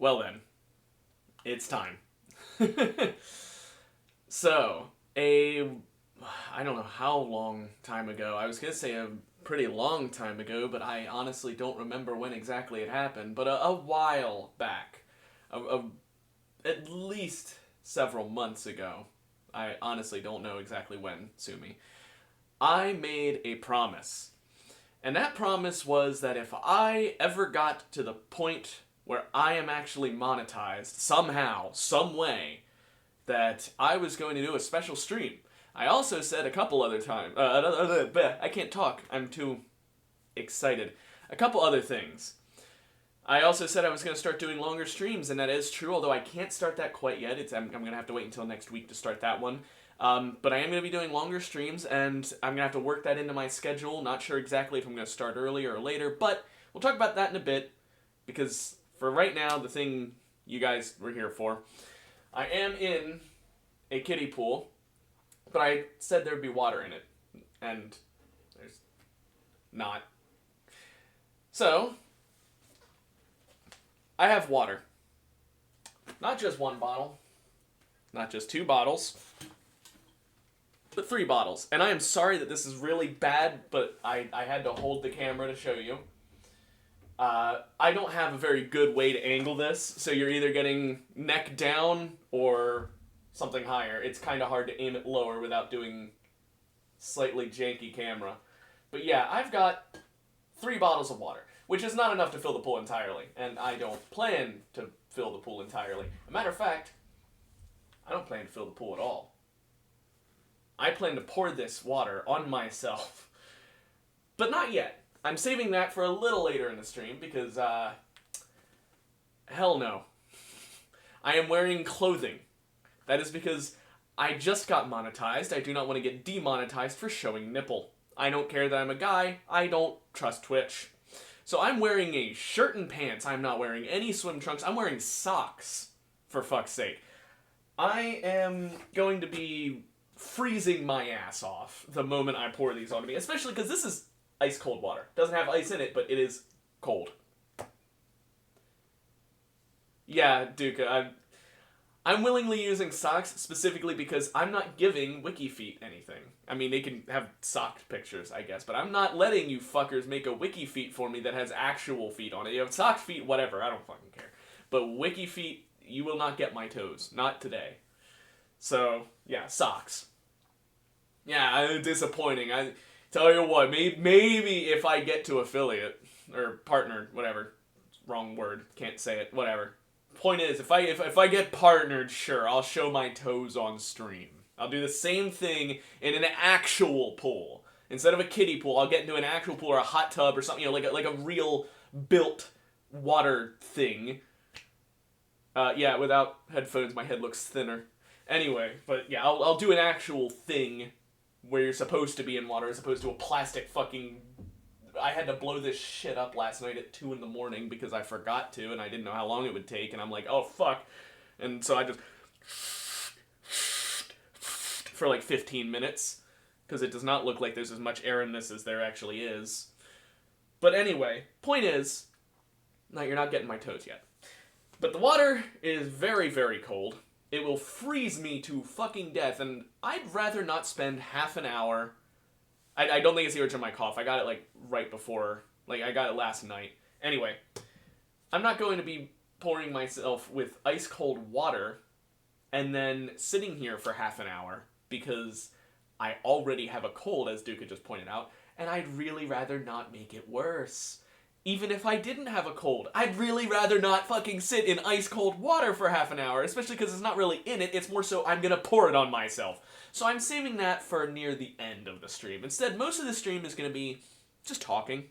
Well then, it's time. So, I don't know how long time ago. I was going to say a pretty long time ago, but I honestly don't remember when exactly it happened. But a while back, at least several months ago, I honestly don't know exactly when, sue me, I made a promise. And that promise was that if I ever got to the point where I am actually monetized, somehow, some way, that I was going to do a special stream. I also said a couple other times, I can't talk, I'm too excited. A couple other things. I also said I was going to start doing longer streams, and that is true, although I can't start that quite yet. I'm going to have to wait until next week to start that one. But I am going to be doing longer streams, and I'm going to have to work that into my schedule. Not sure exactly if I'm going to start earlier or later, but we'll talk about that in a bit, because for right now, the thing you guys were here for, I am in a kiddie pool, but I said there'd be water in it, and there's not. So, I have water. Not just one bottle, not just two bottles, but 3 bottles. And I am sorry that this is really bad, but I had to hold the camera to show you. I don't have a very good way to angle this, so you're either getting neck down or something higher. It's kind of hard to aim it lower without doing slightly janky camera. But yeah, I've got 3 bottles of water, which is not enough to fill the pool entirely, and I don't plan to fill the pool entirely. As a matter of fact, I don't plan to fill the pool at all. I plan to pour this water on myself. But not yet. I'm saving that for a little later in the stream because, hell no. I am wearing clothing. That is because I just got monetized. I do not want to get demonetized for showing nipple. I don't care that I'm a guy. I don't trust Twitch. So I'm wearing a shirt and pants. I'm not wearing any swim trunks. I'm wearing socks, for fuck's sake. I am going to be freezing my ass off the moment I pour these onto me, especially because this is ice cold water. Doesn't have ice in it, but it is cold. Yeah, Duca, I'm willingly using socks specifically because I'm not giving WikiFeet anything. I mean, they can have sock pictures, I guess, but I'm not letting you fuckers make a WikiFeet for me that has actual feet on it. You have sock feet, whatever, I don't fucking care. But WikiFeet, you will not get my toes. Not today. So, yeah, socks. Yeah, disappointing. I tell you what, maybe if I get to affiliate, or partner, whatever, wrong word, can't say it, whatever. Point is, if I get partnered, sure, I'll show my toes on stream. I'll do the same thing in an actual pool. Instead of a kiddie pool, I'll get into an actual pool or a hot tub or something, like a real built water thing. Yeah, without headphones, my head looks thinner. Anyway, but yeah, I'll do an actual thing where you're supposed to be in water as opposed to a plastic fucking... I had to blow this shit up last night at 2 in the morning because I forgot to, and I didn't know how long it would take, and I'm like, oh, fuck. And so I just... for like 15 minutes, because it does not look like there's as much air in this as there actually is. But anyway, point is, no, you're not getting my toes yet. But the water is very, very cold. It will freeze me to fucking death, and I'd rather not spend half an hour... I don't think it's the origin of my cough. I got it, like, right before... Like, I got it last night. Anyway, I'm not going to be pouring myself with ice-cold water and then sitting here for half an hour because I already have a cold, as Duca just pointed out, and I'd really rather not make it worse. Even if I didn't have a cold, I'd really rather not fucking sit in ice-cold water for half an hour, especially because it's not really in it, it's more so I'm gonna pour it on myself. So I'm saving that for near the end of the stream. Instead, most of the stream is gonna be just talking,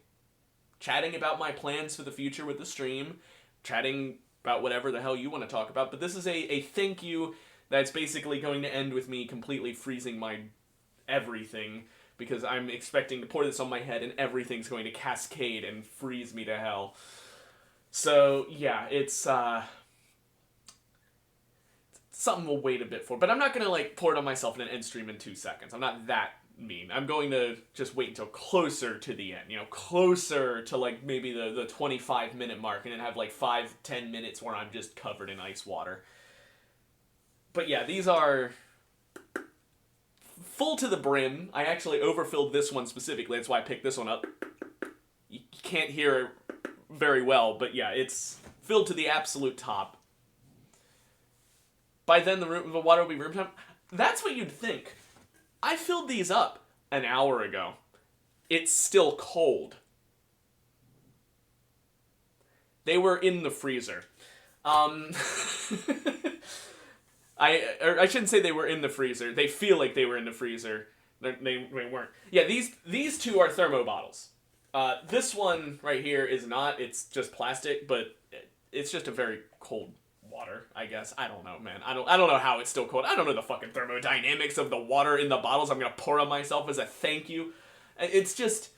chatting about my plans for the future with the stream, chatting about whatever the hell you want to talk about, but this is a thank you that's basically going to end with me completely freezing my everything, because I'm expecting to pour this on my head and everything's going to cascade and freeze me to hell. So, yeah, it's something we'll wait a bit for. But I'm not going to, like, pour it on myself in an end stream in 2 seconds. I'm not that mean. I'm going to just wait until closer to the end, closer to like maybe the 25-minute mark, and then have like 5-10 minutes where I'm just covered in ice water. But yeah, these are full to the brim. I actually overfilled this one specifically. That's why I picked this one up. You can't hear it very well, but yeah, it's filled to the absolute top. By then, the water will be room temp. That's what you'd think. I filled these up an hour ago. It's still cold. They were in the freezer. I shouldn't say they were in the freezer. They feel like they were in the freezer. They weren't. Yeah, these two are thermo bottles. This one right here is not. It's just plastic, but it's just a very cold water, I guess. I don't know, man. I don't know how it's still cold. I don't know the fucking thermodynamics of the water in the bottles I'm gonna pour on myself as a thank you. It's just,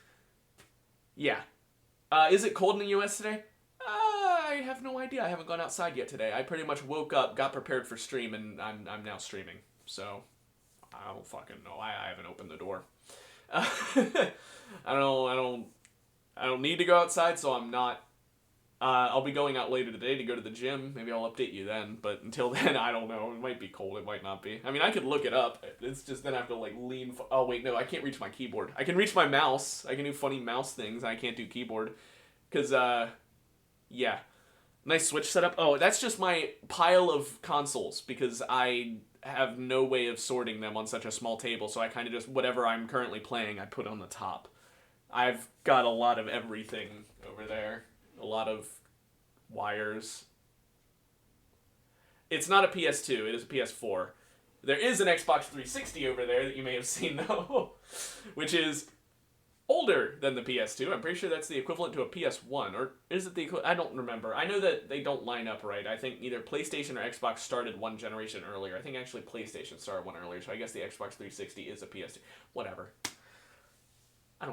yeah. Is it cold in the U.S. today? I have no idea. I haven't gone outside yet today. I pretty much woke up, got prepared for stream, and I'm now streaming. So I don't fucking know. I haven't opened the door. I don't need to go outside, so I'm not. I'll be going out later today to go to the gym. Maybe I'll update you then. But until then, I don't know. It might be cold. It might not be. I mean, I could look it up. It's just then I have to like lean. Oh wait, no, I can't reach my keyboard. I can reach my mouse. I can do funny mouse things. I can't do keyboard. Cause yeah, nice Switch setup. Oh, that's just my pile of consoles because I have no way of sorting them on such a small table. So I kind of just whatever I'm currently playing, I put on the top. I've got a lot of everything over there. A lot of wires. It's not a PS2, it is a PS4. There is an Xbox 360 over there that you may have seen, though, which is older than the PS2. I'm pretty sure that's the equivalent to a PS1, or is it the equivalent? I don't remember. I know that they don't line up right. I think either PlayStation or Xbox started one generation earlier. I think actually PlayStation started one earlier, so I guess the Xbox 360 is a PS2. Whatever. I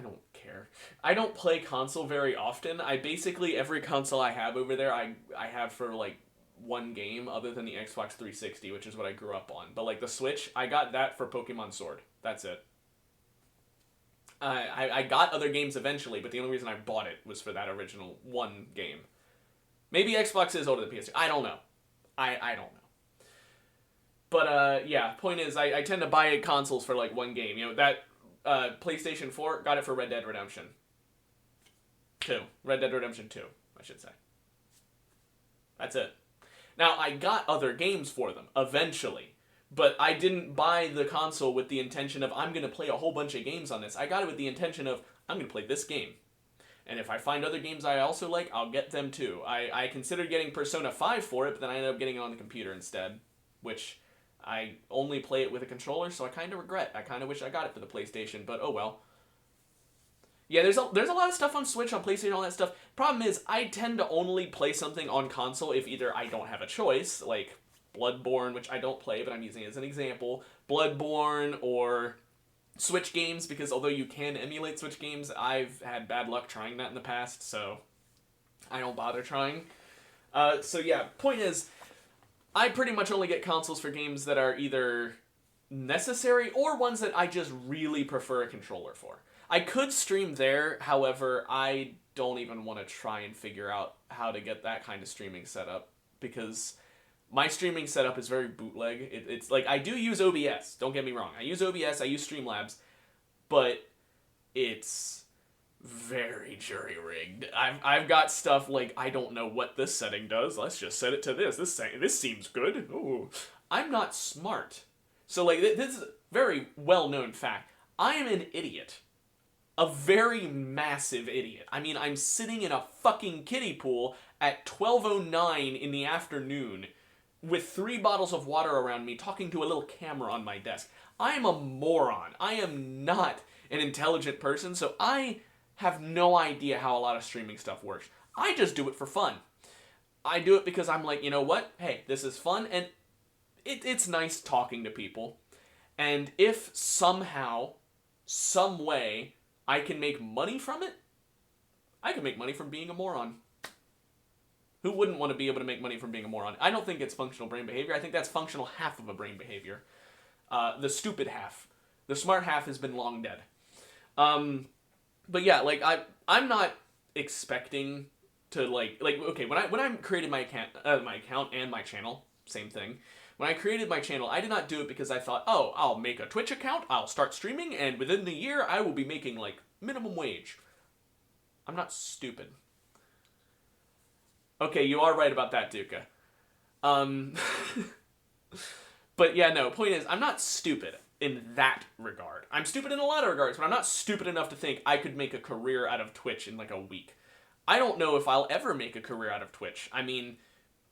don't care. I don't play console very often. I basically, every console I have over there, I have for like one game other than the Xbox 360, which is what I grew up on. But like the Switch, I got that for Pokemon Sword. That's it. I got other games eventually, but the only reason I bought it was for that original one game. Maybe Xbox is older than PS2. I don't know. I don't know. But yeah, point is, I tend to buy consoles for like one game. That PlayStation 4, got it for Red Dead Redemption 2. Red Dead Redemption 2, I should say. That's it. Now, I got other games for them, eventually. But I didn't buy the console with the intention of, I'm going to play a whole bunch of games on this. I got it with the intention of, I'm going to play this game. And if I find other games I also like, I'll get them too. I considered getting Persona 5 for it, but then I ended up getting it on the computer instead. Which, I only play it with a controller, so I kind of regret. I kind of wish I got it for the PlayStation, but oh well. Yeah, there's a lot of stuff on Switch, on PlayStation, all that stuff. Problem is, I tend to only play something on console if either I don't have a choice, like Bloodborne, which I don't play, but I'm using it as an example. Bloodborne, or Switch games, because although you can emulate Switch games, I've had bad luck trying that in the past, so I don't bother trying. So yeah, point is, I pretty much only get consoles for games that are either necessary or ones that I just really prefer a controller for. I could stream there, however, I don't even want to try and figure out how to get that kind of streaming set up, because my streaming setup is very bootleg. It's like, I do use OBS, don't get me wrong. I use OBS, I use Streamlabs, but it's very jury-rigged. I've got stuff like, I don't know what this setting does, let's just set it to this. This seems good. Ooh. I'm not smart. So like, this is a very well-known fact. I am an idiot. A very massive idiot. I mean, I'm sitting in a fucking kiddie pool at 12:09 in the afternoon with 3 bottles of water around me, talking to a little camera on my desk. I am a moron. I am not an intelligent person, so I have no idea how a lot of streaming stuff works. I just do it for fun. I do it because I'm like, you know what? Hey, this is fun, and it's nice talking to people. And if somehow, some way, I can make money from it, I can make money from being a moron. Who wouldn't want to be able to make money from being a moron? I don't think it's functional brain behavior. I think that's functional half of a brain behavior. The stupid half. The smart half has been long dead. But yeah, like I'm not expecting to like okay, when I created my account and my channel, same thing. When I created my channel, I did not do it because I thought, oh, I'll make a Twitch account, I'll start streaming, and within the year I will be making like minimum wage. I'm not stupid. Okay, you are right about that, Duca. But yeah, no, point is, I'm not stupid in that regard. I'm stupid in a lot of regards, but I'm not stupid enough to think I could make a career out of Twitch in like a week. I don't know if I'll ever make a career out of Twitch. I mean,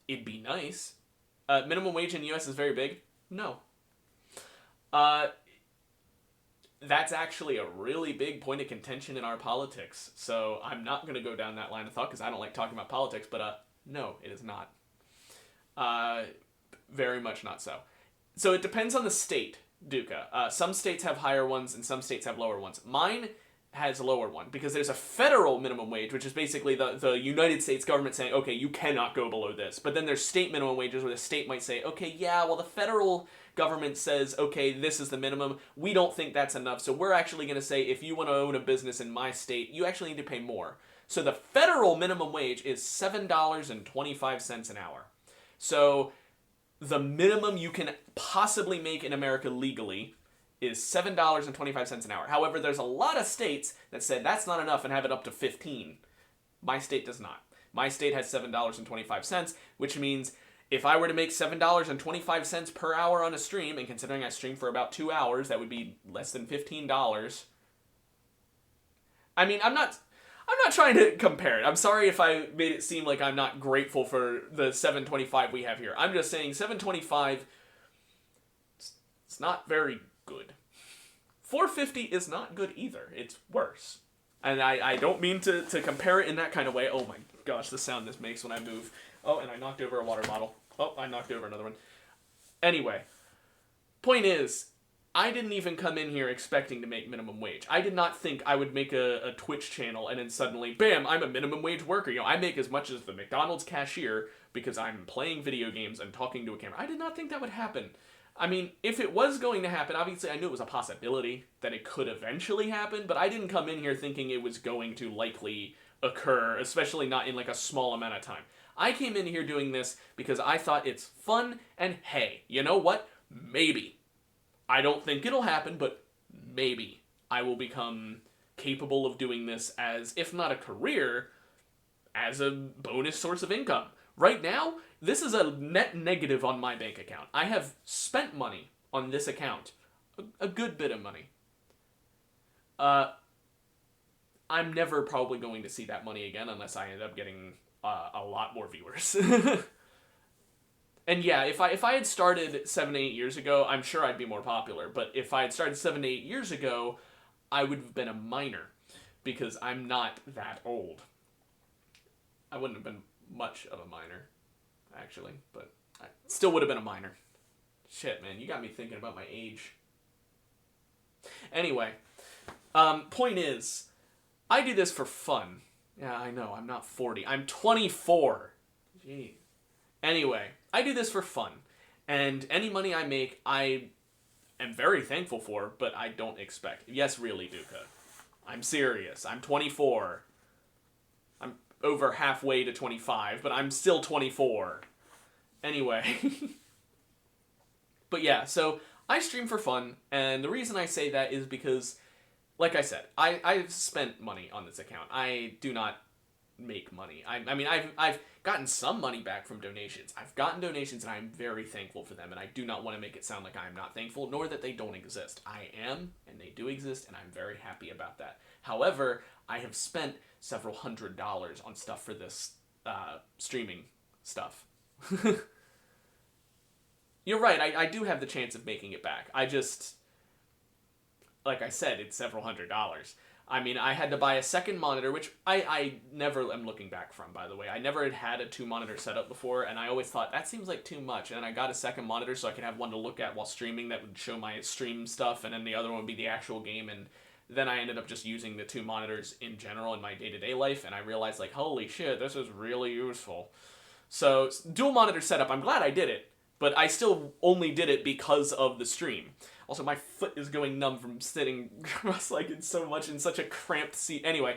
it'd be nice. Minimum wage in the US is very big? No. That's actually a really big point of contention in our politics. So I'm not going to go down that line of thought because I don't like talking about politics, but no, it is not. Very much not so. So it depends on the state, Duca. Some states have higher ones and some states have lower ones. Mine has a lower one because there's a federal minimum wage, which is basically the United States government saying, okay, you cannot go below this. But then there's state minimum wages where the state might say, okay, yeah, well, the federal government says, okay, this is the minimum. We don't think that's enough. So we're actually going to say, if you want to own a business in my state, you actually need to pay more. So the federal minimum wage is $7.25 an hour. So the minimum you can possibly make in America legally is $7.25 an hour. However, there's a lot of states that said that's not enough and have it up to $15. My state does not. My state has $7.25, which means if I were to make $7.25 per hour on a stream, and considering I stream for about 2 hours, that would be less than $15. I mean, I'm not trying to compare it. I'm sorry if I made it seem like I'm not grateful for the $7.25 we have here. I'm just saying $7.25, it's not very good. $4.50 is not good either. It's worse. And I don't mean to compare it in that kind of way. Oh my gosh, the sound this makes when I move. Oh, and I knocked over a water bottle. Oh, I knocked over another one. Anyway, point is, I didn't even come in here expecting to make minimum wage. I did not think I would make a Twitch channel and then suddenly, bam, I'm a minimum wage worker. You know, I make as much as the McDonald's cashier because I'm playing video games and talking to a camera. I did not think that would happen. I mean, if it was going to happen, obviously I knew it was a possibility that it could eventually happen, but I didn't come in here thinking it was going to likely occur, especially not in like a small amount of time. I came in here doing this because I thought it's fun, and hey, you know what? Maybe. I don't think it'll happen, but maybe I will become capable of doing this as, if not a career, as a bonus source of income. Right now, this is a net negative on my bank account. I have spent money on this account. A good bit of money. I'm never probably going to see that money again unless I end up getting a lot more viewers. And yeah, if I had started 7 to 8 years ago, I'm sure I'd be more popular. But if I had started 7 to 8 years ago, I would have been a minor. Because I'm not that old. I wouldn't have been much of a minor, actually. But I still would have been a minor. Shit, man, you got me thinking about my age. Anyway, point is, I do this for fun. Yeah, I know, I'm not 40. I'm 24. Jeez. Anyway, I do this for fun. And any money I make, I am very thankful for, but I don't expect. Yes, really, Duca. I'm serious. I'm 24. I'm over halfway to 25, but I'm still 24. Anyway. But yeah, so I stream for fun, and the reason I say that is because, like I said, I've spent money on this account. I do not make money. I mean, I've gotten some money back from donations. I've gotten donations, and I'm very thankful for them, and I do not want to make it sound like I'm not thankful, nor that they don't exist. I am, and they do exist, and I'm very happy about that. However, I have spent several $100s on stuff for this streaming stuff. You're right, I do have the chance of making it back. I just, like I said, it's several $100s. I mean, I had to buy a second monitor, which I never am looking back from, by the way. I never had a 2-monitor setup before, and I always thought, that seems like too much. And I got a second monitor so I could have one to look at while streaming that would show my stream stuff, and then the other one would be the actual game. And then I ended up just using the 2 monitors in general in my day-to-day life, and I realized, like, holy shit, this is really useful. So, dual monitor setup, I'm glad I did it, but I still only did it because of the stream. Also, my foot is going numb from sitting cross-legged so much in such a cramped seat. Anyway,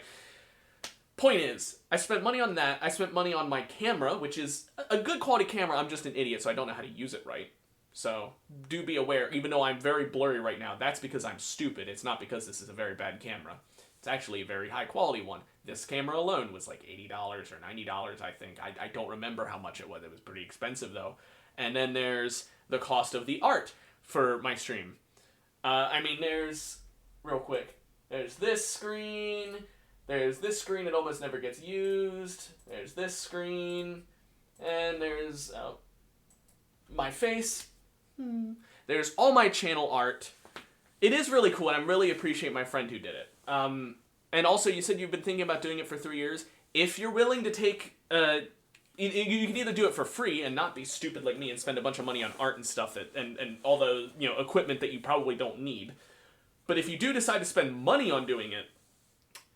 point is, I spent money on that. I spent money on my camera, which is a good quality camera. I'm just an idiot, so I don't know how to use it right. So, do be aware, even though I'm very blurry right now, that's because I'm stupid. It's not because this is a very bad camera. It's actually a very high quality one. This camera alone was like $80 or $90, I think. I don't remember how much it was. It was pretty expensive, though. And then there's the cost of the art for my stream. There's, real quick, there's this screen, there's this screen that almost never gets used, there's this screen, and there's my face. There's all my channel art. It is really cool, and I really appreciate my friend who did it. And also, you said you've been thinking about doing it for 3 years. If you're willing to take, you can either do it for free and not be stupid like me and spend a bunch of money on art and stuff and all the equipment that you probably don't need. But if you do decide to spend money on doing it,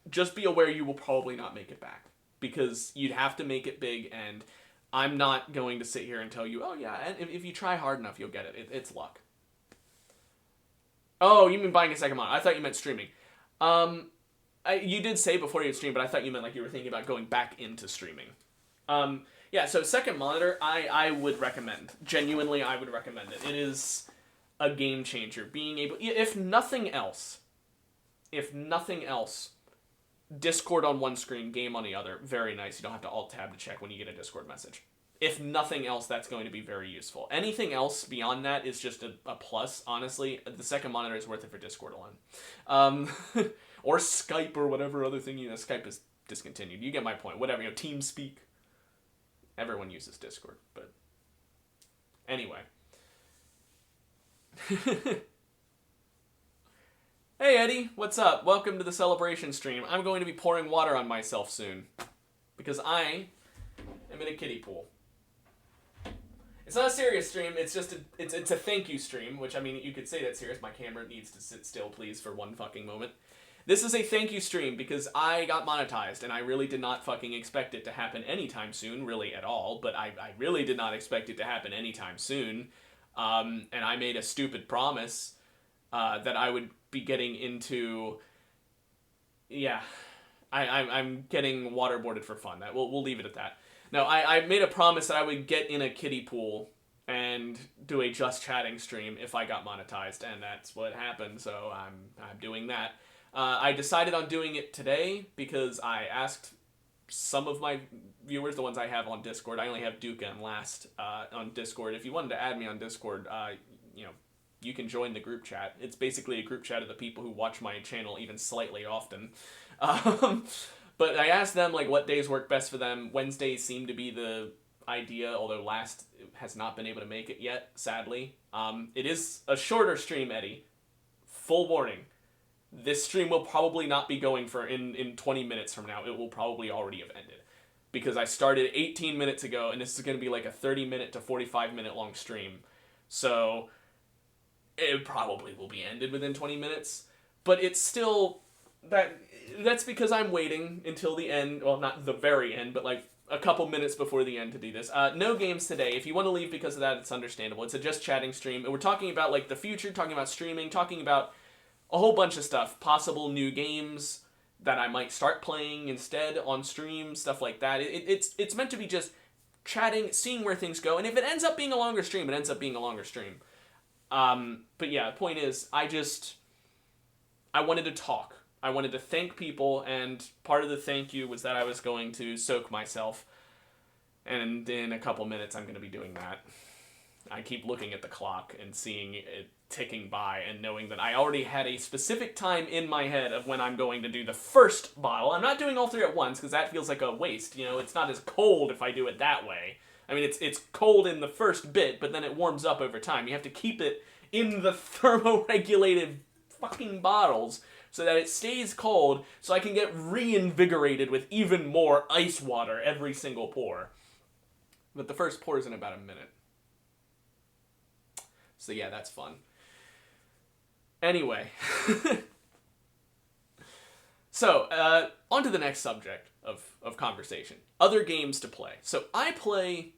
just be aware you will probably not make it back, because you'd have to make it big, and I'm not going to sit here and tell you, oh yeah, if you try hard enough, you'll get it. It's luck. Oh, you mean buying a second monitor? I thought you meant streaming. You did say before you stream, but I thought you meant like you were thinking about going back into streaming. Yeah, so second monitor, I would recommend. Genuinely, I would recommend it. It is a game changer. Being able, if nothing else, Discord on one screen, game on the other, very nice. You don't have to alt-tab to check when you get a Discord message. If nothing else, that's going to be very useful. Anything else beyond that is just a plus, honestly. The second monitor is worth it for Discord alone. Or Skype or whatever other thing. Skype is discontinued. You get my point. Whatever, TeamSpeak. Everyone uses Discord, but anyway. Hey Eddie, what's up? Welcome to the celebration stream. I'm going to be pouring water on myself soon, because I am in a kiddie pool. It's not a serious stream, it's just it's a thank you stream, which, I mean, you could say that's serious. My camera needs to sit still, please, for one fucking moment. This is a thank you stream because I got monetized, and I really did not fucking expect it to happen anytime soon, really at all, but I really did not expect it to happen anytime soon. And I made a stupid promise that I would be getting into... Yeah, I'm getting waterboarded for fun. We'll leave it at that. No, I made a promise that I would get in a kiddie pool and do a just chatting stream if I got monetized, and that's what happened, so I'm doing that. I decided on doing it today because I asked some of my viewers, the ones I have on Discord. I only have Duca and Last on Discord. If you wanted to add me on Discord, you can join the group chat. It's basically a group chat of the people who watch my channel even slightly often. But I asked them what days work best for them. Wednesdays seem to be the idea, although Last has not been able to make it yet, sadly. It is a shorter stream, Eddie. Full warning. This stream will probably not be going for in 20 minutes from now. It will probably already have ended. Because I started 18 minutes ago, and this is going to be like a 30-minute to 45-minute long stream. So it probably will be ended within 20 minutes. But it's still... That's because I'm waiting until the end. Well, not the very end, but a couple minutes before the end to do this. No games today. If you want to leave because of that, it's understandable. It's a just chatting stream. And we're talking about the future, talking about streaming, talking about a whole bunch of stuff. Possible new games that I might start playing instead on stream, stuff like that. It's meant to be just chatting, seeing where things go. And if it ends up being a longer stream, it ends up being a longer stream. But yeah, the point is, I wanted to talk. I wanted to thank people, and part of the thank you was that I was going to soak myself. And in a couple minutes, I'm going to be doing that. I keep looking at the clock and seeing it ticking by and knowing that I already had a specific time in my head of when I'm going to do the first bottle. I'm not doing all three at once because that feels like a waste. It's not as cold if I do it that way. I mean, it's cold in the first bit, but then it warms up over time. You have to keep it in the thermoregulated fucking bottles so that it stays cold so I can get reinvigorated with even more ice water every single pour. But the first pour is in about a minute. So yeah, that's fun. Anyway. So, on to the next subject of conversation. Other games to play. So I play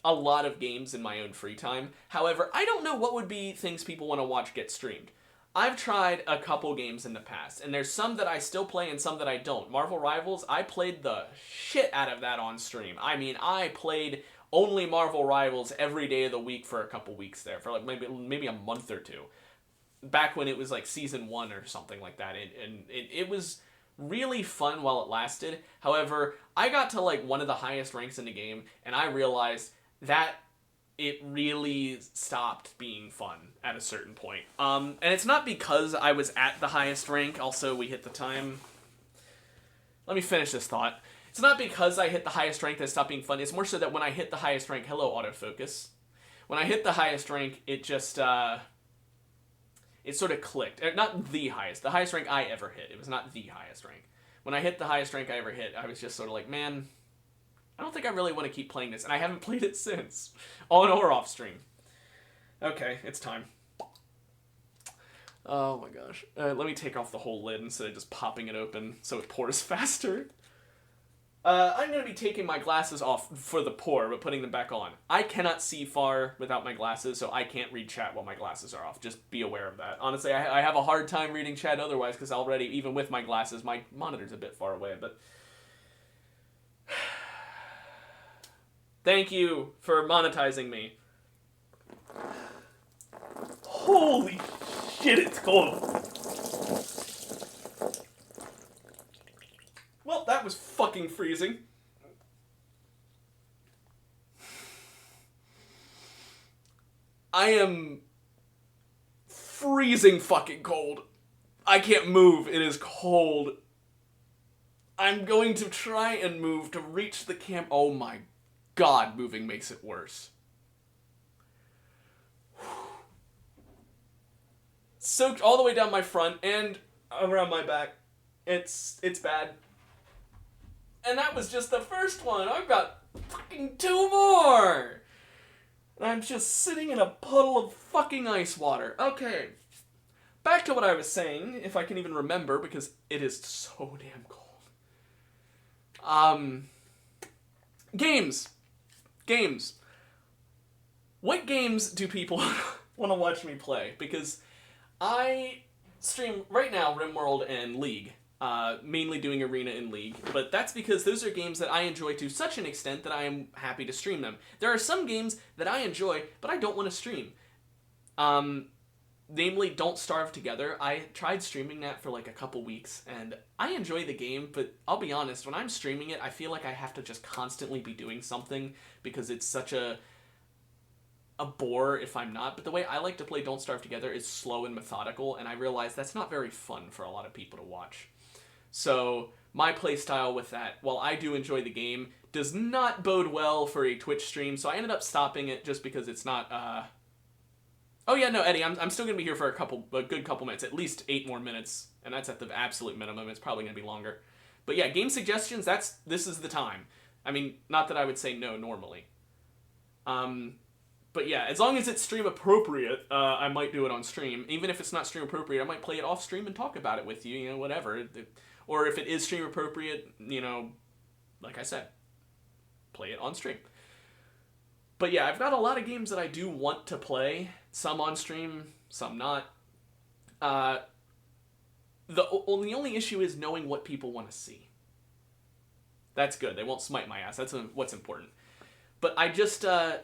a lot of games in my own free time. However, I don't know what would be things people want to watch get streamed. I've tried a couple games in the past, and there's some that I still play and some that I don't. Marvel Rivals, I played the shit out of that on stream. I mean, I played only Marvel Rivals every day of the week for a couple weeks there, for like maybe a month or two. Back when it was like season 1 or something like that, and it was really fun while it lasted. However, I got to like one of the highest ranks in the game, and I realized that it really stopped being fun at a certain point. And it's not because I was at the highest rank. Also, we hit the time. Let me finish this thought. It's not because I hit the highest rank that it stopped being fun. It's more so that when I hit the highest rank, hello autofocus. When I hit the highest rank, it just, it sort of clicked. Not the highest rank I ever hit. It was not the highest rank. When I hit the highest rank I ever hit, I was just sort of like, man, I don't think I really want to keep playing this, and I haven't played it since, on or off stream. Okay, it's time. Oh my gosh. Let me take off the whole lid instead of just popping it open so it pours faster. I'm going to be taking my glasses off for the pour, but putting them back on. I cannot see far without my glasses, so I can't read chat while my glasses are off. Just be aware of that. Honestly, I have a hard time reading chat otherwise, because already, even with my glasses, my monitor's a bit far away, but... Thank you for monetizing me. Holy shit, it's cold. Well, that was fucking freezing. I am freezing fucking cold. I can't move. It is cold. I'm going to try and move to reach the camp. Oh my God, moving makes it worse. Soaked all the way down my front and around my back. It's bad. And that was just the first one. I've got fucking 2 more. And I'm just sitting in a puddle of fucking ice water. Okay. Back to what I was saying, if I can even remember, because it is so damn cold. Games. What games do people want to watch me play? Because I stream right now RimWorld and League. Mainly doing Arena and League, but that's because those are games that I enjoy to such an extent that I am happy to stream them. There are some games that I enjoy, but I don't want to stream. Namely, Don't Starve Together. I tried streaming that for like a couple weeks, and I enjoy the game, but I'll be honest, when I'm streaming it, I feel like I have to just constantly be doing something, because it's such a bore if I'm not. But the way I like to play Don't Starve Together is slow and methodical, and I realize that's not very fun for a lot of people to watch. So my playstyle with that, while I do enjoy the game, does not bode well for a Twitch stream, so I ended up stopping it just because it's not, Oh yeah, no, Eddie, I'm still going to be here for a good couple minutes, at least 8 more minutes, and that's at the absolute minimum. It's probably going to be longer. But yeah, game suggestions, this is the time. I mean, not that I would say no normally. But yeah, as long as it's stream appropriate, I might do it on stream. Even if it's not stream appropriate, I might play it off stream and talk about it with you, whatever. Or if it is stream appropriate, like I said, play it on stream. But yeah, I've got a lot of games that I do want to play. Some on stream, some not. The only issue is knowing what people want to see. That's good. They won't smite my ass. That's what's important. But I just, I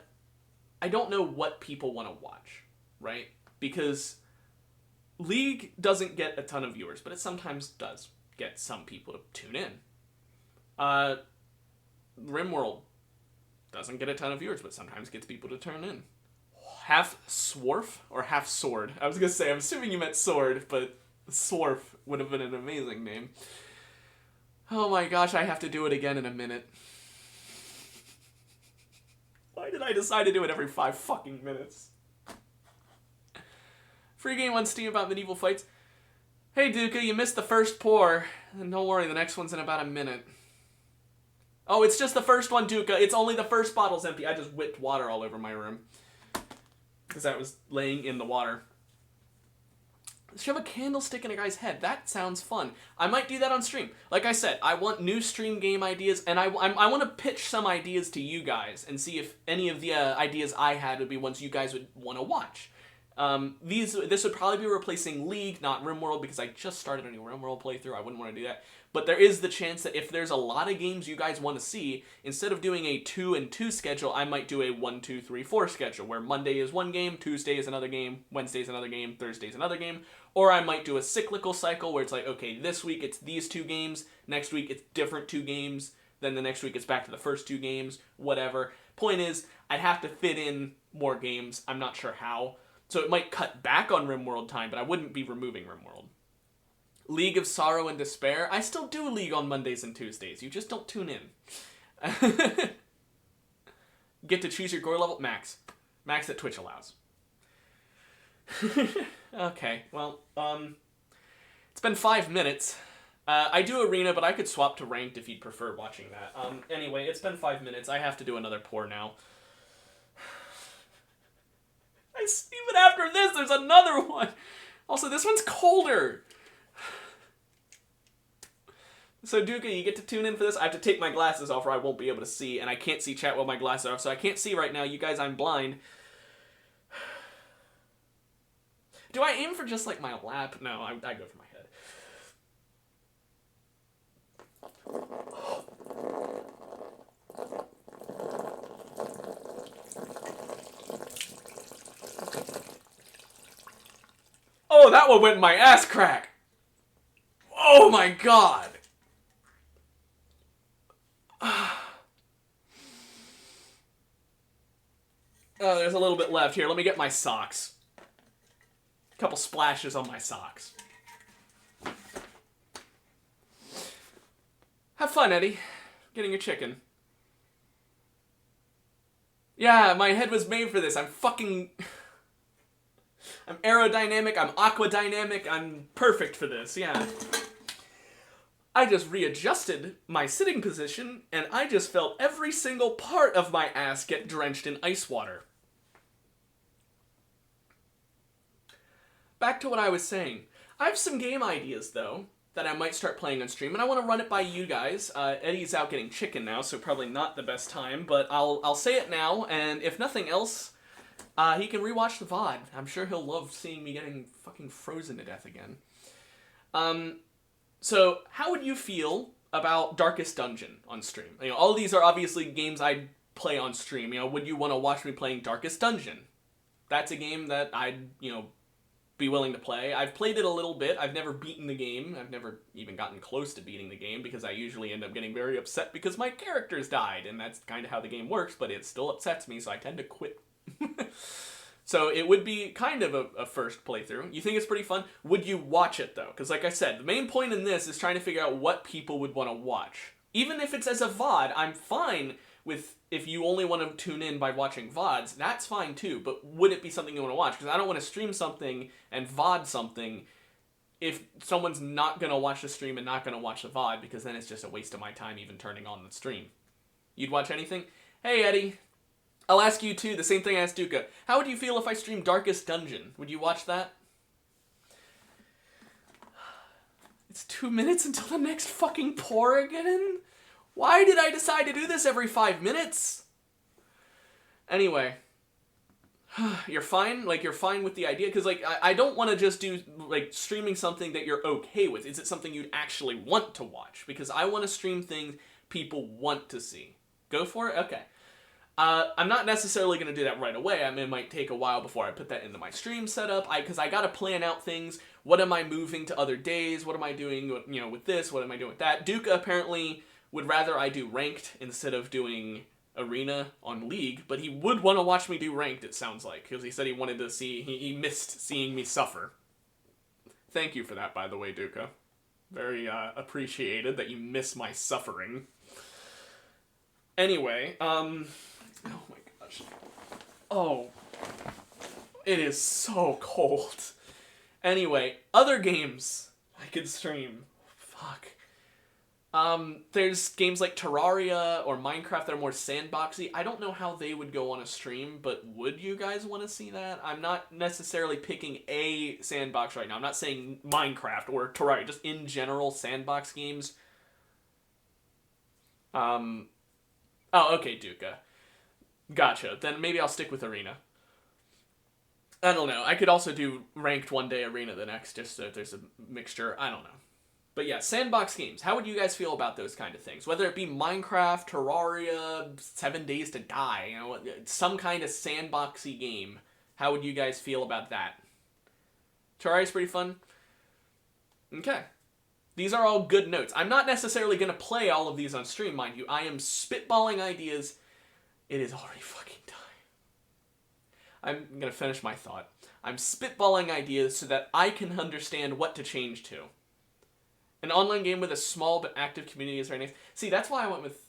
don't know what people want to watch, right? Because League doesn't get a ton of viewers, but it sometimes does get some people to tune in. RimWorld doesn't get a ton of viewers, but sometimes gets people to turn in. Half Swarf or Half Sword? I was going to say, I'm assuming you meant sword, but Swarf would have been an amazing name. Oh my gosh, I have to do it again in a minute. Why did I decide to do it every 5 fucking minutes? Free game on Steam about medieval fights. Hey Duca, you missed the first pour. And don't worry, the next one's in about a minute. Oh, it's just the first one, Duca. It's only the first bottle's empty. I just whipped water all over my room. Because I was laying in the water. Shove a candlestick in a guy's head. That sounds fun. I might do that on stream. Like I said, I want new stream game ideas, and I want to pitch some ideas to you guys and see if any of the ideas I had would be ones you guys would want to watch. This would probably be replacing League, not RimWorld, because I just started a new RimWorld playthrough. I wouldn't want to do that. But there is the chance that if there's a lot of games you guys want to see, instead of doing a 2 and 2 schedule, I might do a 1, 2, 3, 4 schedule, where Monday is one game, Tuesday is another game, Wednesday is another game, Thursday is another game. Or I might do a cyclical cycle where it's like, okay, this week it's these 2 games, next week it's different 2 games, then the next week it's back to the first 2 games, whatever. Point is, I'd have to fit in more games. I'm not sure how. So it might cut back on RimWorld time, but I wouldn't be removing RimWorld. League of Sorrow and Despair. I still do League on Mondays and Tuesdays. You just don't tune in. Get to choose your gore level? Max. Max that Twitch allows. Okay, well, it's been 5 minutes. I do Arena, but I could swap to Ranked if you'd prefer watching that. Anyway, it's been 5 minutes. I have to do another pour now. Even after this, there's another one. Also, this one's colder. So, Duca, you get to tune in for this. I have to take my glasses off or I won't be able to see, and I can't see chat while my glasses are off, so I can't see right now. You guys, I'm blind. Do I aim for just, like, my lap? No, I go for my head. Oh, that one went in my ass crack! Oh my god! Oh, there's a little bit left here. Let me get my socks. A couple splashes on my socks. Have fun, Eddie. Getting your chicken. Yeah, my head was made for this. I'm aerodynamic, I'm aquadynamic, I'm perfect for this, yeah. I just readjusted my sitting position, and I just felt every single part of my ass get drenched in ice water. Back to what I was saying. I have some game ideas, though, that I might start playing on stream, and I want to run it by you guys. Eddie's out getting chicken now, so probably not the best time, but I'll say it now, and if nothing else, he can rewatch the VOD. I'm sure he'll love seeing me getting fucking frozen to death again. So, how would you feel about Darkest Dungeon on stream? You know, all of these are obviously games I'd play on stream. You know, would you want to watch me playing Darkest Dungeon? That's a game that I'd, be willing to play. I've played it a little bit. I've never beaten the game. I've never even gotten close to beating the game because I usually end up getting very upset because my characters died, and that's kind of how the game works, but it still upsets me, so I tend to quit. So it would be kind of a first playthrough. You think it's pretty fun? Would you watch it, though? Because like I said, the main point in this is trying to figure out what people would want to watch. Even if it's as a VOD, I'm fine with if you only want to tune in by watching VODs. That's fine, too. But would it be something you want to watch? Because I don't want to stream something and VOD something if someone's not going to watch the stream and not going to watch the VOD, because then it's just a waste of my time even turning on the stream. You'd watch anything? Hey, Eddie. I'll ask you, too, the same thing I asked Duca. How would you feel if I streamed Darkest Dungeon? Would you watch that? It's 2 minutes until the next fucking pour again? Why did I decide to do this every 5 minutes? Anyway. You're fine? Like, you're fine with the idea? Because, like, I don't want to just do, like, streaming something that you're okay with. Is it something you'd actually want to watch? Because I want to stream things people want to see. Go for it? Okay. I'm not necessarily going to do that right away. I mean, it might take a while before I put that into my stream setup, because I got to plan out things. What am I moving to other days? What am I doing, with this? What am I doing with that? Duca apparently would rather I do Ranked instead of doing Arena on League, but he would want to watch me do Ranked, it sounds like, because he said he wanted to see, he missed seeing me suffer. Thank you for that, by the way, Duca. Very appreciated that you miss my suffering. Anyway, oh my gosh. Oh, it is so cold. Anyway, other games I could stream. Fuck. There's games like Terraria or Minecraft that are more sandboxy. I don't know how they would go on a stream, but would you guys want to see that? I'm not necessarily picking a sandbox right now. I'm not saying Minecraft or Terraria, just in general sandbox games. Oh, okay, Duca. Gotcha. Then maybe I'll stick with Arena. I don't know. I could also do ranked one day, Arena the next, just so there's a mixture. I don't know. But yeah, sandbox games. How would you guys feel about those kind of things? Whether it be Minecraft, Terraria, 7 Days to Die, you know, some kind of sandboxy game. How would you guys feel about that? Terraria's pretty fun. Okay. These are all good notes. I'm not necessarily going to play all of these on stream, mind you. I am spitballing ideas. It is already fucking time. I'm going to finish my thought. I'm spitballing ideas so that I can understand what to change to. An online game with a small but active community is very nice. See, that's why I went with,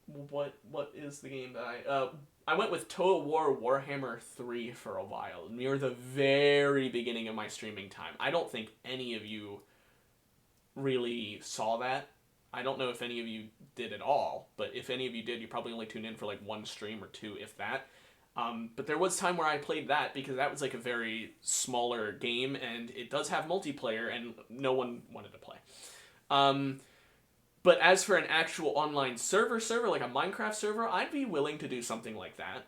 what is the game that I went with Total War Warhammer 3 for a while, near the very beginning of my streaming time. I don't think any of you really saw that. I don't know if any of you did at all, but if any of you did, you probably only tuned in for like one stream or two, if that. But there was time where I played that because that was like a very smaller game, and it does have multiplayer, and no one wanted to play. But as for an actual online server, like a Minecraft server, I'd be willing to do something like that.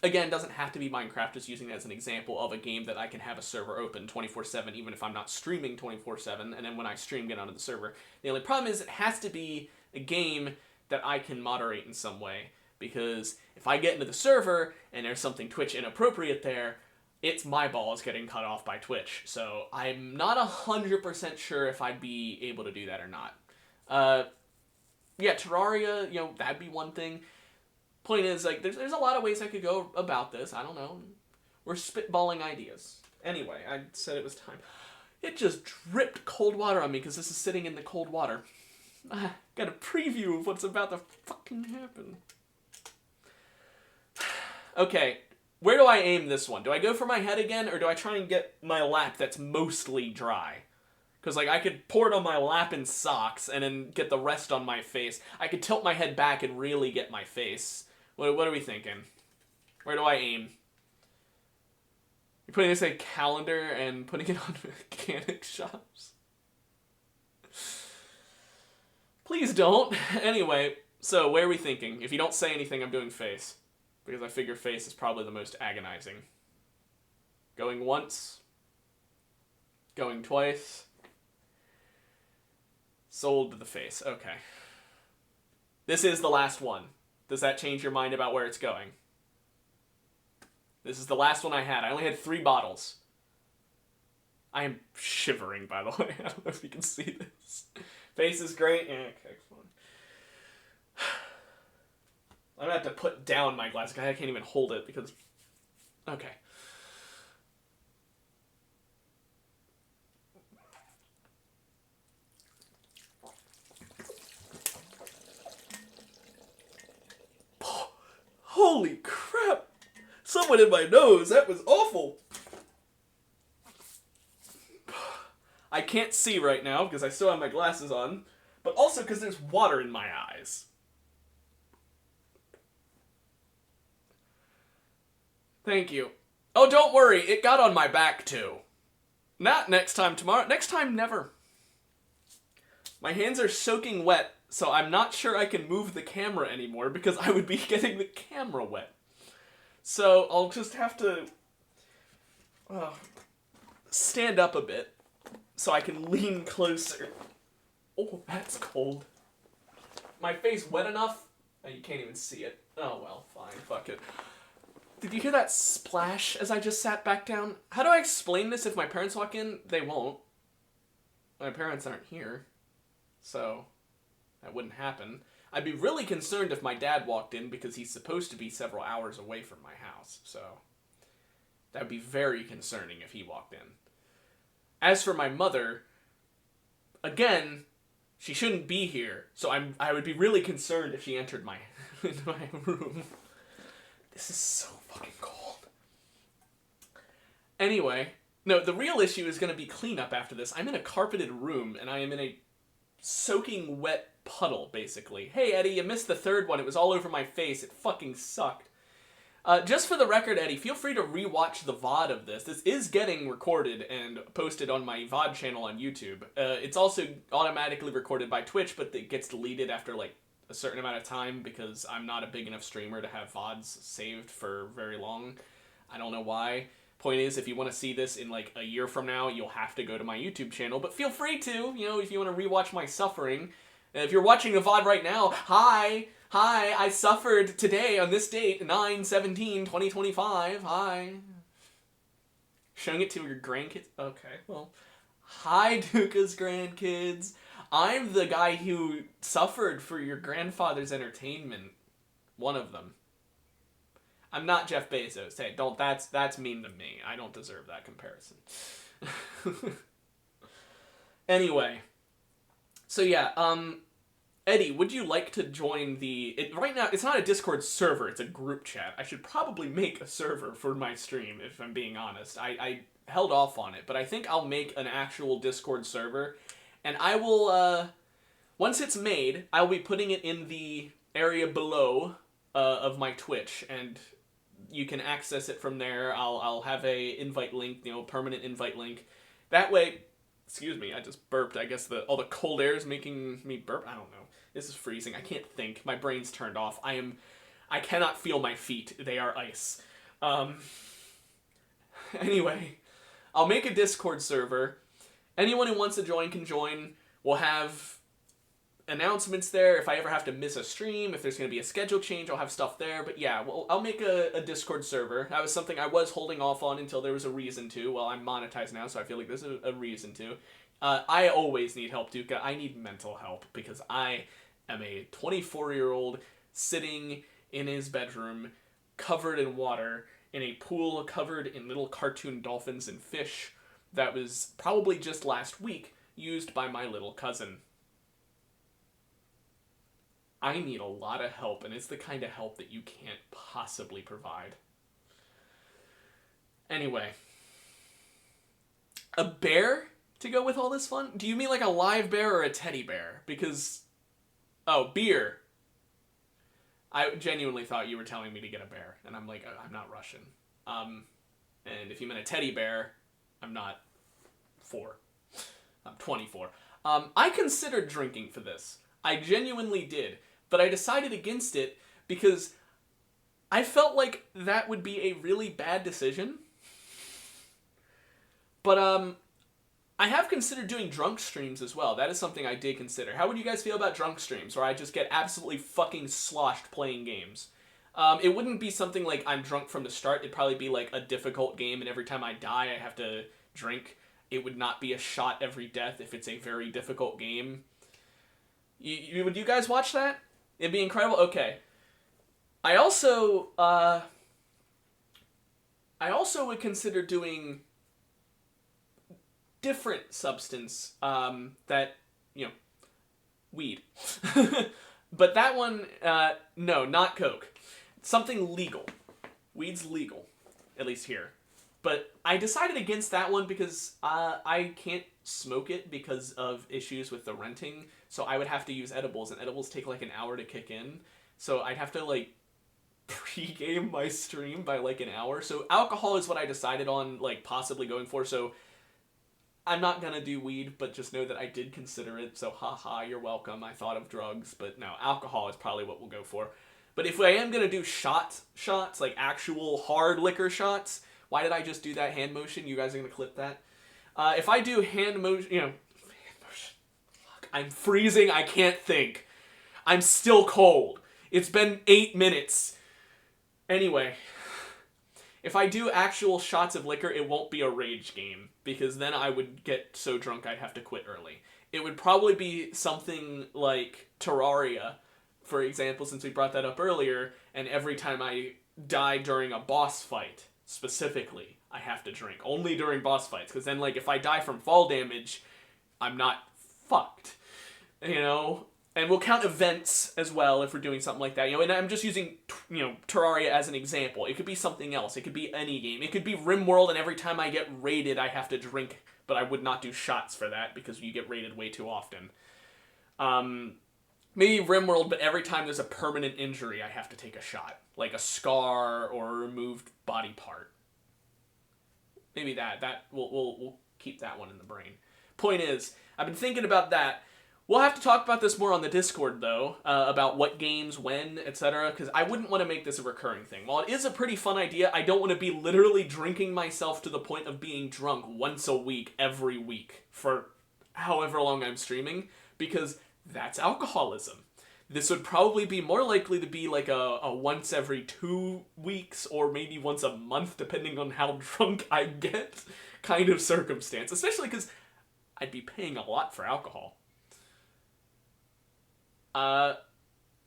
Again, it doesn't have to be Minecraft, just using it as an example of a game that I can have a server open 24/7, even if I'm not streaming 24/7, and then when I stream, get onto the server. The only problem is it has to be a game that I can moderate in some way, because if I get into the server and there's something Twitch inappropriate there, it's my balls getting cut off by Twitch. So I'm not 100% sure if I'd be able to do that or not. Yeah, Terraria, you know, that'd be one thing. Point is, like, there's a lot of ways I could go about this. I don't know. We're spitballing ideas. Anyway, I said it was time. It just dripped cold water on me because this is sitting in the cold water. Got a preview of what's about to fucking happen. Okay, where do I aim this one? Do I go for my head again, or do I try and get my lap that's mostly dry? Because, like, I could pour it on my lap in socks and then get the rest on my face. I could tilt my head back and really get my face. What are we thinking? Where do I aim? You're putting this in a calendar and putting it on mechanic shops? Please don't. Anyway, so where are we thinking? If you don't say anything, I'm doing face. Because I figure face is probably the most agonizing. Going once. Going twice. Sold to the face. Okay. This is the last one. Does that change your mind about where it's going? This is the last one I had. I only had 3 bottles. I am shivering, by the way. I don't know if you can see this. Face is great. Yeah, okay, fine. I'm gonna have to put down my glass. I can't even hold it because... Okay. Holy crap! Someone in my nose! That was awful! I can't see right now because I still have my glasses on, but also because there's water in my eyes. Thank you. Oh, don't worry, it got on my back too. Not next time tomorrow. Next time, never. My hands are soaking wet, so I'm not sure I can move the camera anymore because I would be getting the camera wet. So I'll just have to stand up a bit so I can lean closer. Oh, that's cold. My face wet enough? Oh, you can't even see it. Oh, well, fine, fuck it. Did you hear that splash as I just sat back down? How do I explain this if my parents walk in? They won't. My parents aren't here. So, that wouldn't happen. I'd be really concerned if my dad walked in because he's supposed to be several hours away from my house. So, that would be very concerning if he walked in. As for my mother, again, she shouldn't be here. So I would be really concerned if she entered my into my room. This is so fucking cold. Anyway, No, the real issue is going to be cleanup after this. I'm in a carpeted room, and I am in a soaking wet puddle, basically. Hey, Eddie, you missed the third one. It was all over my face. It fucking sucked. Just for the record, Eddie, feel free to rewatch the VOD of this. This is getting recorded and posted on my VOD channel on YouTube. It's also automatically recorded by Twitch, but it gets deleted after, like, a certain amount of time because I'm not a big enough streamer to have VODs saved for very long. I don't know why. Point is, if you want to see this in, like, a year from now, you'll have to go to my YouTube channel, but feel free to, you know, if you want to rewatch my suffering. If you're watching the VOD right now, hi, I suffered today on this date, 9/17/2025, hi. Showing it to your grandkids? Okay, well, hi, Duka's grandkids. I'm the guy who suffered for your grandfather's entertainment. One of them. I'm not Jeff Bezos. Hey, that's mean to me. I don't deserve that comparison. Anyway. So yeah, Eddie, would you like to join right now, it's not a Discord server, it's a group chat. I should probably make a server for my stream, if I'm being honest. I held off on it, but I think I'll make an actual Discord server, and I will, once it's made, I'll be putting it in the area below of my Twitch, and you can access it from there. I'll have a invite link, you know, permanent invite link. That way, excuse me, I just burped. I guess all the cold air is making me burp. I don't know. This is freezing. I can't think. My brain's turned off. I cannot feel my feet. They are ice. Anyway, I'll make a Discord server. Anyone who wants to join can join. We'll have announcements there. If I ever have to miss a stream, if there's going to be a schedule change, I'll have stuff there. But yeah, well, I'll make a Discord server. That was something I was holding off on until there was a reason to. Well, I'm monetized now, so I feel like there's a reason to. I always need help, Duka. I need mental help because I am a 24-year-old sitting in his bedroom covered in water in a pool covered in little cartoon dolphins and fish that was probably just last week used by my little cousin. I need a lot of help, and it's the kind of help that you can't possibly provide. Anyway. A bear to go with all this fun? Do you mean like a live bear or a teddy bear? Because... Oh, beer. I genuinely thought you were telling me to get a bear, and I'm like, I'm not Russian. And if you meant a teddy bear, I'm not 4. I'm 24. I considered drinking for this. I genuinely did. But I decided against it because I felt like that would be a really bad decision. But I have considered doing drunk streams as well. That is something I did consider. How would you guys feel about drunk streams where I just get absolutely fucking sloshed playing games? It wouldn't be something like I'm drunk from the start. It'd probably be like a difficult game, and every time I die I have to drink. It would not be a shot every death if it's a very difficult game. Would you guys watch that? It'd be incredible. Okay. I also would consider doing different substance that, you know, weed. But that one, no, not coke. Something legal. Weed's legal, at least here. But I decided against that one because I can't smoke it because of issues with the renting. So I would have to use edibles, and edibles take like an hour to kick in. So I'd have to like pre-game my stream by like an hour. So alcohol is what I decided on like possibly going for. So I'm not gonna do weed, but just know that I did consider it. So haha, you're welcome. I thought of drugs, but no, alcohol is probably what we'll go for. But if I am gonna do shots, like actual hard liquor shots, why did I just do that hand motion? You guys are gonna clip that. If I do hand motion, you know, hand motion. Fuck, I'm freezing. I can't think. I'm still cold. It's been 8 minutes. Anyway, if I do actual shots of liquor, it won't be a rage game because then I would get so drunk I'd have to quit early. It would probably be something like Terraria, for example, since we brought that up earlier, and every time I die during a boss fight, specifically, I have to drink. Only during boss fights, because then, like, if I die from fall damage, I'm not fucked. You know? And we'll count events as well if we're doing something like that. And I'm just using, Terraria as an example. It could be something else. It could be any game. It could be RimWorld, and every time I get raided, I have to drink. But I would not do shots for that, because you get raided way too often. Maybe RimWorld, but every time there's a permanent injury, I have to take a shot. Like a scar or a removed body part. Maybe that. We'll keep that one in the brain. Point is, I've been thinking about that. We'll have to talk about this more on the Discord, though, about what games, when, etc., because I wouldn't want to make this a recurring thing. While it is a pretty fun idea, I don't want to be literally drinking myself to the point of being drunk once a week, every week, for however long I'm streaming, because that's alcoholism. This would probably be more likely to be like a once every 2 weeks, or maybe once a month, depending on how drunk I get, kind of circumstance. Especially because I'd be paying a lot for alcohol.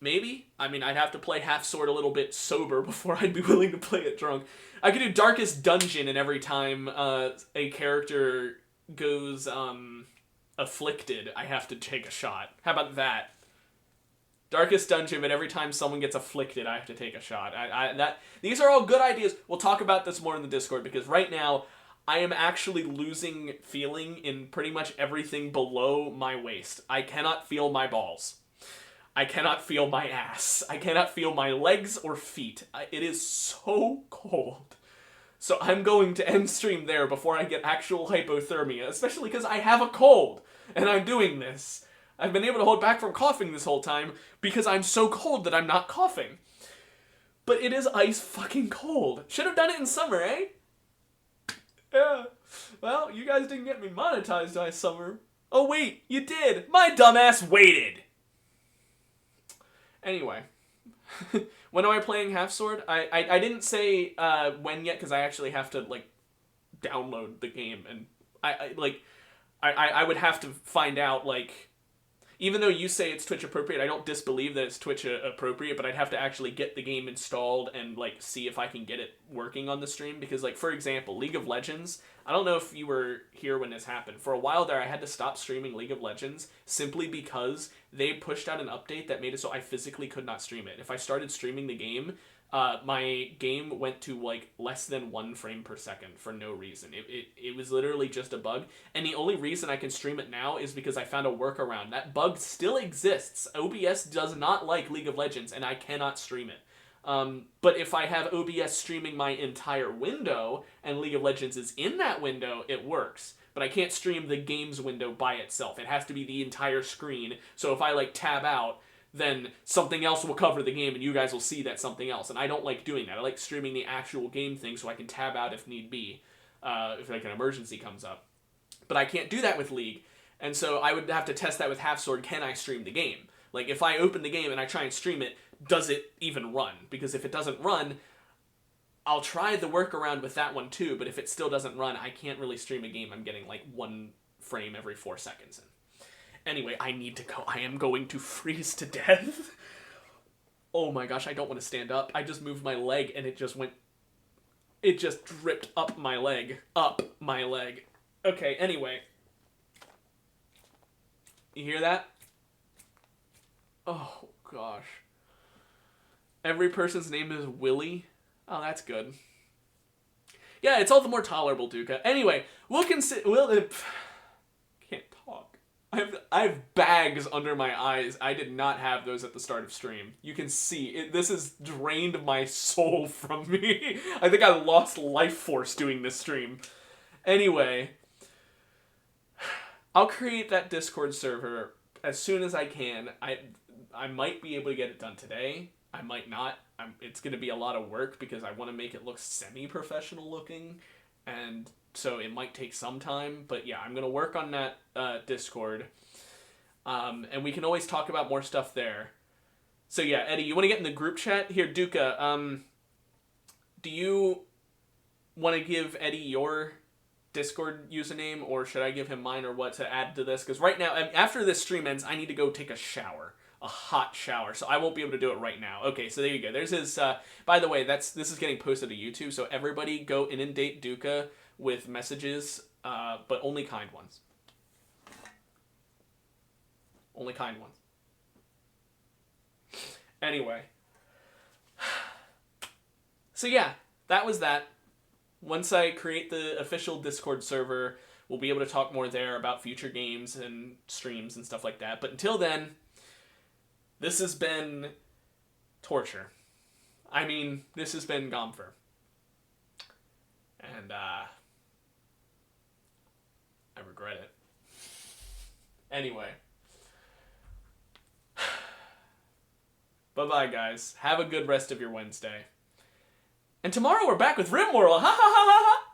Maybe. I mean, I'd have to play Half Sword a little bit sober before I'd be willing to play it drunk. I could do Darkest Dungeon, and every time a character goes afflicted, I have to take a shot. How about that? Darkest Dungeon, but every time someone gets afflicted, I have to take a shot. These are all good ideas. We'll talk about this more in the Discord, because right now, I am actually losing feeling in pretty much everything below my waist. I cannot feel my balls. I cannot feel my ass. I cannot feel my legs or feet. It is so cold. So I'm going to end stream there before I get actual hypothermia, especially because I have a cold, and I'm doing this. I've been able to hold back from coughing this whole time because I'm so cold that I'm not coughing. But it is ice fucking cold. Should have done it in summer, eh? Yeah. Well, you guys didn't get me monetized last summer. Oh wait, you did. My dumbass waited. Anyway, when am I playing Half Sword? I didn't say when yet, because I actually have to download the game, and I would have to find out, even though you say it's Twitch appropriate, I don't disbelieve that it's Twitch appropriate, but I'd have to actually get the game installed and see if I can get it working on the stream, because for example, League of Legends, I don't know if you were here when this happened. For a while there, I had to stop streaming League of Legends simply because they pushed out an update that made it so I physically could not stream it. If I started streaming the game, my game went to less than 1 frame per second for no reason. It was literally just a bug, and the only reason I can stream it now is because I found a workaround. That bug still exists. OBS does not like League of Legends, and I cannot stream it. But if I have OBS streaming my entire window, and League of Legends is in that window, it works. But I can't stream the game's window by itself. It has to be the entire screen, so if I tab out, then something else will cover the game, and you guys will see that something else. And I don't like doing that. I like streaming the actual game thing so I can tab out if need be, if an emergency comes up. But I can't do that with League, and so I would have to test that with Half Sword. Can I stream the game? If I open the game and I try and stream it, does it even run? Because if it doesn't run, I'll try the workaround with that one too, but if it still doesn't run, I can't really stream a game I'm getting 1 frame every 4 seconds in. Anyway, I need to go. I am going to freeze to death. Oh my gosh, I don't want to stand up. I just moved my leg and it just dripped up my leg. Up my leg. Okay, anyway. You hear that? Oh gosh. Every person's name is Willie. Oh, that's good. Yeah, it's all the more tolerable, Duca. Anyway, can't talk. I have bags under my eyes. I did not have those at the start of stream. You can see, this has drained my soul from me. I think I lost life force doing this stream. Anyway, I'll create that Discord server as soon as I can. I might be able to get it done today. I might not. It's going to be a lot of work because I want to make it look semi-professional looking, and so it might take some time. But yeah, I'm going to work on that Discord, and we can always talk about more stuff there. So yeah, Eddie, you want to get in the group chat? Here, Duca, do you want to give Eddie your Discord username, or should I give him mine, or what, to add to this? Because right now, after this stream ends, I need to go take a shower. A hot shower, so I won't be able to do it right now. Okay, so there you go. There's his, by the way, this is getting posted to YouTube, so everybody go inundate Duca with messages, but only kind ones. Only kind ones. Anyway. So yeah, that was that. Once I create the official Discord server, we'll be able to talk more there about future games and streams and stuff like that. But until then, this has been torture. I mean, this has been Gomfer. And, I regret it. Anyway. Bye-bye, guys. Have a good rest of your Wednesday. And tomorrow we're back with RimWorld. Ha ha ha ha ha!